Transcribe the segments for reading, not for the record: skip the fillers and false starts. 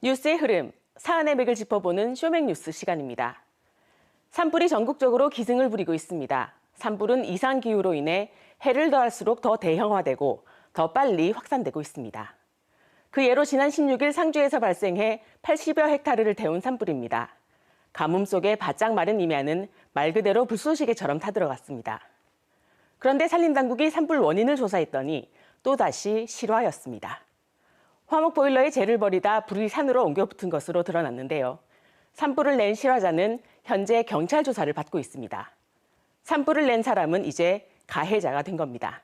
뉴스의 흐름, 사안의 맥을 짚어보는 쇼맥뉴스 시간입니다. 산불이 전국적으로 기승을 부리고 있습니다. 산불은 이상기후로 인해 해를 더할수록 더 대형화되고 더 빨리 확산되고 있습니다. 그 예로 지난 16일 상주에서 발생해 80여 헥타르를 태운 산불입니다. 가뭄 속에 바짝 마른 임야는 말 그대로 불쏘시개처럼 타들어갔습니다. 그런데 산림당국이 산불 원인을 조사했더니 또다시 실화였습니다. 화목 보일러에 재를 버리다 불이 산으로 옮겨 붙은 것으로 드러났는데요. 산불을 낸 실화자는 현재 경찰 조사를 받고 있습니다. 산불을 낸 사람은 이제 가해자가 된 겁니다.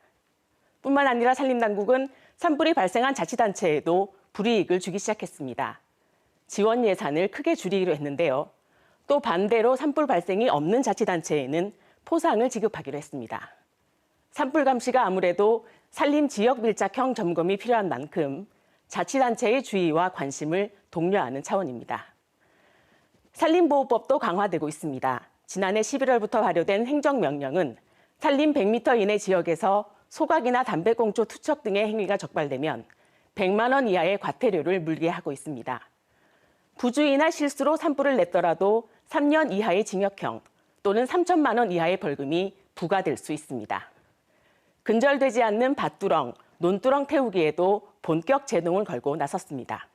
뿐만 아니라 산림당국은 산불이 발생한 자치단체에도 불이익을 주기 시작했습니다. 지원 예산을 크게 줄이기로 했는데요. 또 반대로 산불 발생이 없는 자치단체에는 포상을 지급하기로 했습니다. 산불 감시가 아무래도 산림 지역 밀착형 점검이 필요한 만큼 자치단체의 주의와 관심을 독려하는 차원입니다. 산림보호법도 강화되고 있습니다. 지난해 11월부터 발효된 행정명령은 산림 100m 이내 지역에서 소각이나 담배꽁초 투척 등의 행위가 적발되면 100만 원 이하의 과태료를 물게 하고 있습니다. 부주의나 실수로 산불을 냈더라도 3년 이하의 징역형 또는 3천만 원 이하의 벌금이 부과될 수 있습니다. 근절되지 않는 밭두렁, 논두렁 태우기에도 본격 제동을 걸고 나섰습니다.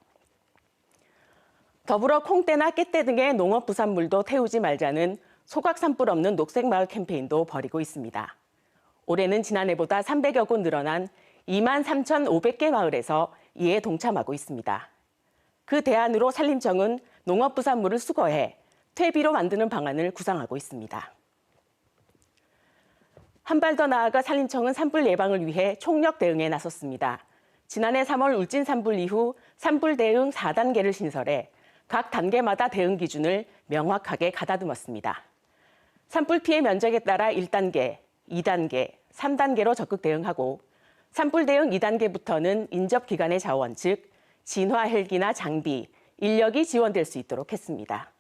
더불어 콩대나 깻대 등의 농업 부산물도 태우지 말자는 소각 산불 없는 녹색마을 캠페인도 벌이고 있습니다. 올해는 지난해보다 300여 곳 늘어난 23,500개 마을에서 이에 동참하고 있습니다. 그 대안으로 산림청은 농업 부산물을 수거해 퇴비로 만드는 방안을 구상하고 있습니다. 한 발 더 나아가 산림청은 산불 예방을 위해 총력 대응에 나섰습니다. 지난해 3월 울진 산불 이후 산불 대응 4단계를 신설해 각 단계마다 대응 기준을 명확하게 가다듬었습니다. 산불 피해 면적에 따라 1단계, 2단계, 3단계로 적극 대응하고 산불 대응 2단계부터는 인접기관의 자원, 즉 진화 헬기나 장비, 인력이 지원될 수 있도록 했습니다.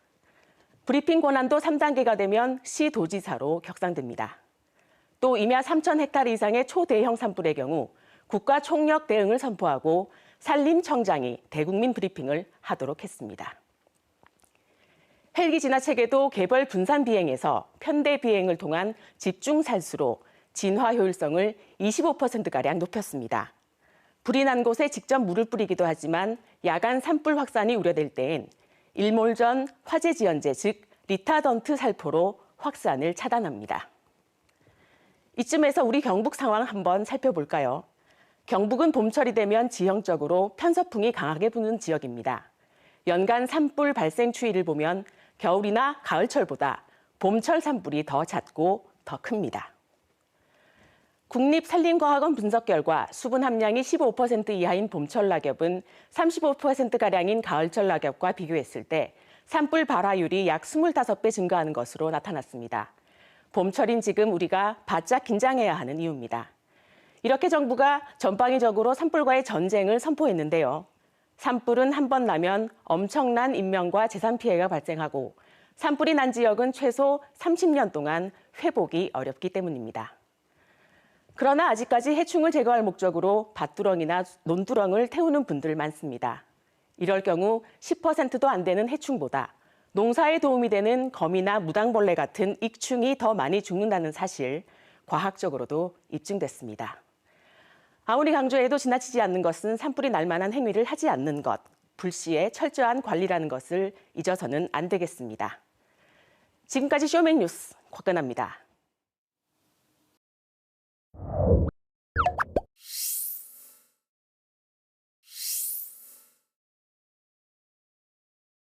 브리핑 권한도 3단계가 되면 시도지사로 격상됩니다. 또 임야 3,000헥타르 이상의 초대형 산불의 경우 국가 총력 대응을 선포하고 산림청장이 대국민 브리핑을 하도록 했습니다. 헬기 진화 체계도 개별 분산 비행에서 편대 비행을 통한 집중 살수로 진화 효율성을 25%가량 높였습니다. 불이 난 곳에 직접 물을 뿌리기도 하지만 야간 산불 확산이 우려될 때엔 일몰전 화재 지연제, 즉 리타던트 살포로 확산을 차단합니다. 이쯤에서 우리 경북 상황 한번 살펴볼까요? 경북은 봄철이 되면 지형적으로 편서풍이 강하게 부는 지역입니다. 연간 산불 발생 추이를 보면 겨울이나 가을철보다 봄철 산불이 더 잦고 더 큽니다. 국립산림과학원 분석 결과 수분 함량이 15% 이하인 봄철 낙엽은 35%가량인 가을철 낙엽과 비교했을 때 산불 발화율이 약 25배 증가하는 것으로 나타났습니다. 봄철인 지금 우리가 바짝 긴장해야 하는 이유입니다. 이렇게 정부가 전방위적으로 산불과의 전쟁을 선포했는데요. 산불은 한 번 나면 엄청난 인명과 재산 피해가 발생하고 산불이 난 지역은 최소 30년 동안 회복이 어렵기 때문입니다. 그러나 아직까지 해충을 제거할 목적으로 밭두렁이나 논두렁을 태우는 분들 많습니다. 이럴 경우 10%도 안 되는 해충보다 농사에 도움이 되는 거미나 무당벌레 같은 익충이 더 많이 죽는다는 사실, 과학적으로도 입증됐습니다. 아무리 강조해도 지나치지 않는 것은 산불이 날 만한 행위를 하지 않는 것, 불시에 철저한 관리라는 것을 잊어서는 안 되겠습니다. 지금까지 쇼맥뉴스 곽근아입니다.